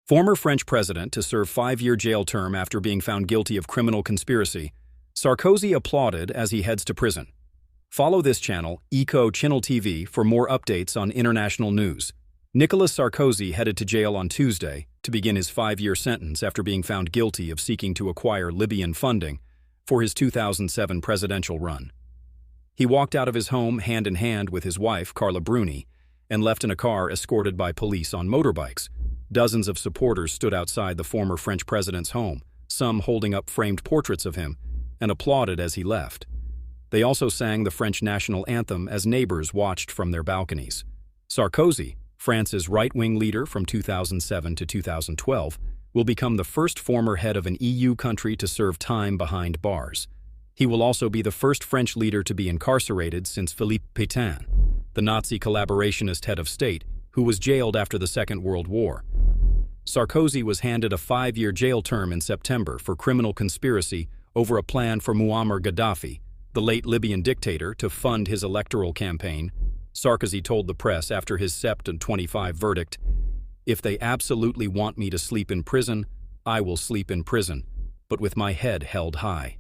Former French president to serve 5-year jail term after being found guilty of criminal conspiracy. Sarkozy applauded as he heads to prison. Follow this channel, ECOchnneltv, for more updates on international news. Nicolas Sarkozy headed to jail on Tuesday to begin his 5-year sentence after being found guilty of seeking to acquire Libyan funding for his 2007 presidential run. He walked out of his home hand in hand with his wife, Carla Bruni, and left in a car escorted by police on motorbikes. Dozens of supporters stood outside the former French president's home, some holding up framed portraits of him, and applauded as he left. They also sang the French national anthem as neighbors watched from their balconies. Sarkozy, France's right-wing leader from 2007 to 2012, will become the first former head of an EU country to serve time behind bars. He will also be the first French leader to be incarcerated since Philippe Pétain, the Nazi collaborationist head of state, who was jailed after the Second World War. Sarkozy was handed a 5-year jail term in September for criminal conspiracy over a plan for Muammar Gaddafi, the late Libyan dictator, to fund his electoral campaign. Sarkozy told the press after his September 25 verdict, "If they absolutely want me to sleep in prison, I will sleep in prison, but with my head held high."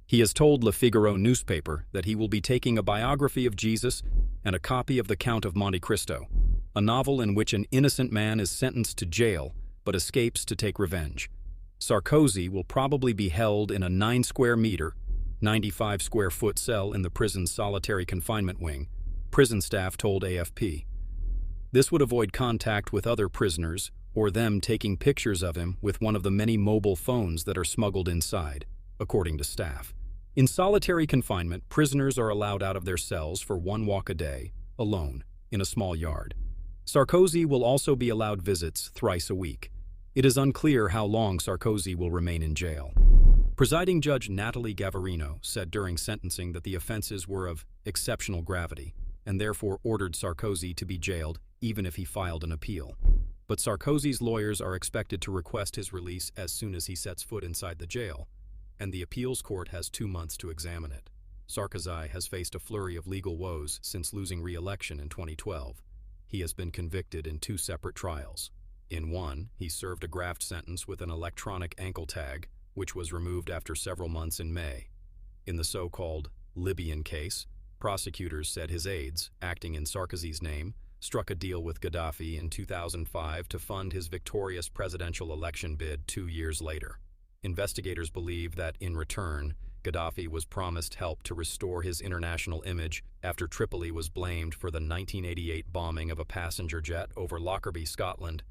He has told Le Figaro newspaper that he will be taking a biography of Jesus and a copy of The Count of Monte Cristo, a novel in which an innocent man is sentenced to jail but escapes to take revenge. Sarkozy will probably be held in a 9-square-meter, 95-square-foot cell in the prison's solitary confinement wing, prison staff told AFP. This would avoid contact with other prisoners or them taking pictures of him with one of the many mobile phones that are smuggled inside, according to staff. In solitary confinement, prisoners are allowed out of their cells for 1 walk a day, alone, in a small yard. Sarkozy will also be allowed visits thrice a week. It is unclear how long Sarkozy will remain in jail. Presiding Judge Natalie Gavarino said during sentencing that the offenses were of exceptional gravity and therefore ordered Sarkozy to be jailed even if he filed an appeal. But Sarkozy's lawyers are expected to request his release as soon as he sets foot inside the jail, and the appeals court has 2 months to examine it. Sarkozy has faced a flurry of legal woes since losing re-election in 2012. He has been convicted in 2 separate trials. In one, he served a graft sentence with an electronic ankle tag, which was removed after several months in May. In the so-called Libyan case, prosecutors said his aides, acting in Sarkozy's name, struck a deal with Gaddafi in 2005 to fund his victorious presidential election bid 2 years later. Investigators believe that, in return, Gaddafi was promised help to restore his international image after Tripoli was blamed for the 1988 bombing of a passenger jet over Lockerbie, Scotland,